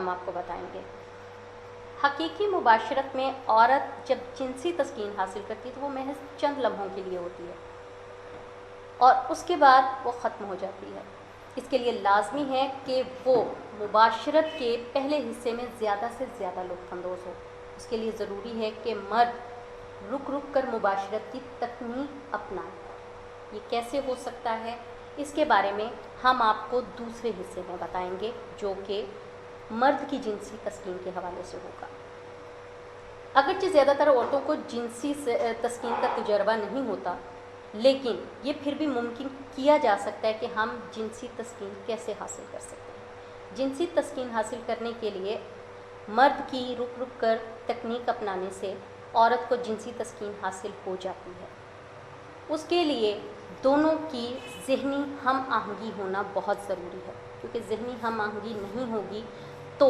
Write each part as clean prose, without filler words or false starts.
हम आपको बताएंगे। हकीकी मुबाशरत में औरत जब जिनसी तस्कीन हासिल करती है तो वो महज चंद लम्हों के लिए होती है और उसके बाद वो ख़त्म हो जाती है। इसके लिए लाजमी है कि वो मुबाशरत के पहले हिस्से में ज़्यादा से ज़्यादा लुत्फ़अंदोज़ हो। उसके लिए ज़रूरी है कि मर्द रुक रुक कर मुबाशरत की तकनीक अपनाए। ये कैसे हो सकता है, इसके बारे में हम आपको दूसरे हिस्से में बताएंगे, जो कि मर्द की जिनसी तस्कीन के हवाले से होगा। अगरचे ज़्यादातर औरतों को जिनसी तस्कीन का तजुर्बा नहीं होता, लेकिन ये फिर भी मुमकिन किया जा सकता है कि हम जिनसी तस्कीन कैसे हासिल कर सकते हैं। जिनसी तस्कीन हासिल करने के लिए मर्द की रुक रुक कर तकनीक अपनाने से औरत को जिनसी तस्कीन हासिल हो जाती है। उसके लिए दोनों की ज़हनी हम आहंगी होना बहुत ज़रूरी है, क्योंकि ज़हनी हम आहंगी नहीं होगी तो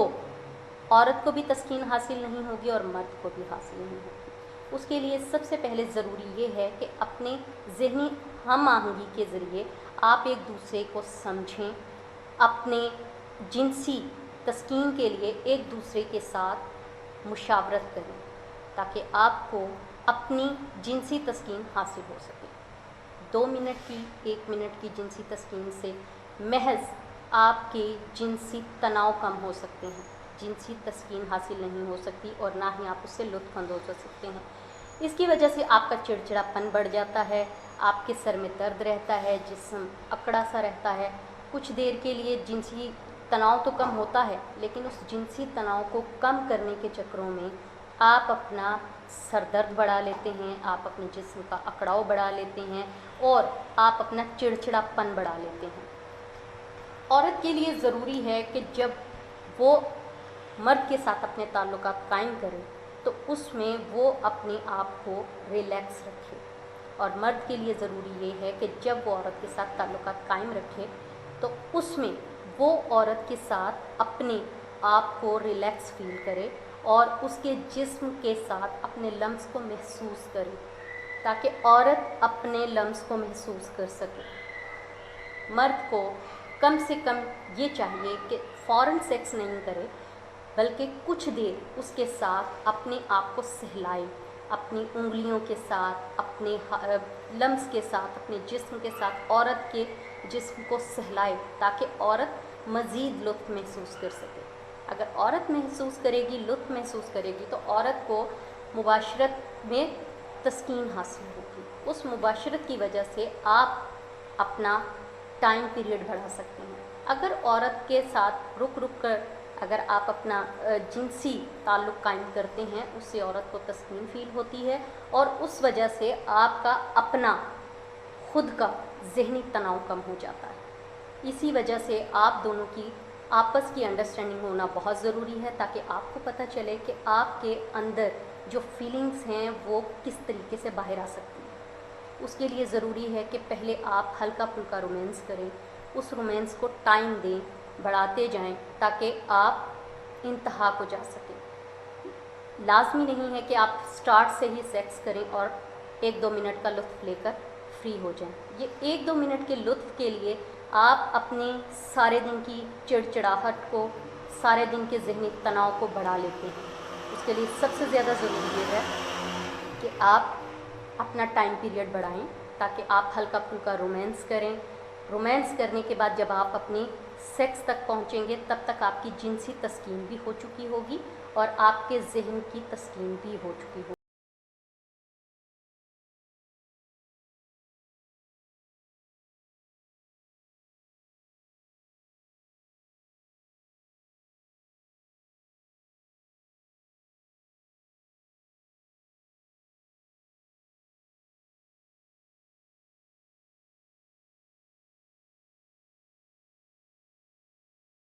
औरत को भी तस्कीन हासिल नहीं होगी और मर्द को भी हासिल नहीं होगी। उसके लिए सबसे पहले ज़रूरी ये है कि अपने ज़हनी हम आहंगी के ज़रिए आप एक दूसरे को समझें, अपने जिनसी तस्कीन के लिए एक दूसरे के साथ मुशावरत करें ताकि आपको अपनी जिनसी तस्कीन हासिल हो सके। 2 मिनट की 1 मिनट की जिनसी तस्कीन से महज आपके जिनसी तनाव कम हो सकते हैं, जिनसी तस्कीन हासिल नहीं हो सकती और ना ही आप उससे लुत्फ़अंदोज़ हो सकते हैं। इसकी वजह से आपका चिड़चिड़ापन बढ़ जाता है, आपके सर में दर्द रहता है, जिस्म अकड़ा सा रहता है। कुछ देर के लिए जिनसी तनाव तो कम होता है, लेकिन उस जिनसी तनाव को कम करने के चक्करों में आप अपना सर दर्द बढ़ा लेते हैं, आप अपने जिस्म का अकड़ाव बढ़ा लेते हैं और आप अपना चिड़चिड़ापन बढ़ा लेते हैं। औरत के लिए ज़रूरी है कि जब वो मर्द के साथ अपने ताल्लुकात कायम करे तो उसमें वो अपने आप को रिलैक्स रखे, और मर्द के लिए ज़रूरी ये है कि जब वो औरत के साथ ताल्लुकात कायम रखे तो उसमें वो औरत के साथ अपने आप को रिलैक्स फील करे और उसके जिस्म के साथ अपने लम्स को महसूस करे, ताकि औरत अपने लम्स को महसूस कर सके। मर्द को कम से कम ये चाहिए कि फ़ौरन सेक्स नहीं करे, बल्कि कुछ देर उसके साथ अपने आप को सहलाए, अपनी उंगलियों के साथ, अपने लम्स के साथ, अपने जिस्म के साथ औरत के जिस्म को सहलाए, ताकि औरत मज़ीद लुत्फ़ महसूस कर सके। अगर औरत महसूस करेगी, लुत्फ़ महसूस करेगी, तो औरत को मुबाशरत में तस्कीन हासिल होगी। उस मुबाशरत की वजह से आप अपना टाइम पीरियड बढ़ा सकते हैं। अगर औरत के साथ रुक रुक कर अगर आप अपना जिनसी ताल्लुक़ कायम करते हैं, उससे औरत को तस्कीन फ़ील होती है और उस वजह से आपका अपना खुद का ज़हनी तनाव कम हो जाता है। इसी वजह से आप दोनों की आपस की अंडरस्टैंडिंग होना बहुत ज़रूरी है, ताकि आपको पता चले कि आपके अंदर जो फीलिंग्स हैं वो किस तरीके से बाहर आ सकती हैं। उसके लिए ज़रूरी है कि पहले आप हल्का फुल्का रोमांस करें, उस रोमांस को टाइम दें, बढ़ाते जाएं, ताकि आप इंतहा को जा सकें। लाजमी नहीं है कि आप स्टार्ट से ही सेक्स करें और 1-2 मिनट का लुत्फ़ लेकर फ्री हो जाएं। ये 1-2 मिनट के लुत्फ़ के लिए आप अपने सारे दिन की चिड़चिड़ाहट को, सारे दिन के ज़हनी तनाव को बढ़ा लेते हैं। उसके लिए सबसे ज़्यादा ज़रूरी ये है कि आप अपना टाइम पीरियड बढ़ाएं, ताकि आप हल्का फुल्का रोमांस करें। रोमांस करने के बाद जब आप अपनी सेक्स तक पहुंचेंगे, तब तक आपकी जिनसी तस्कीन भी हो चुकी होगी और आपके ज़हन की तस्कीन भी हो चुकी होगी।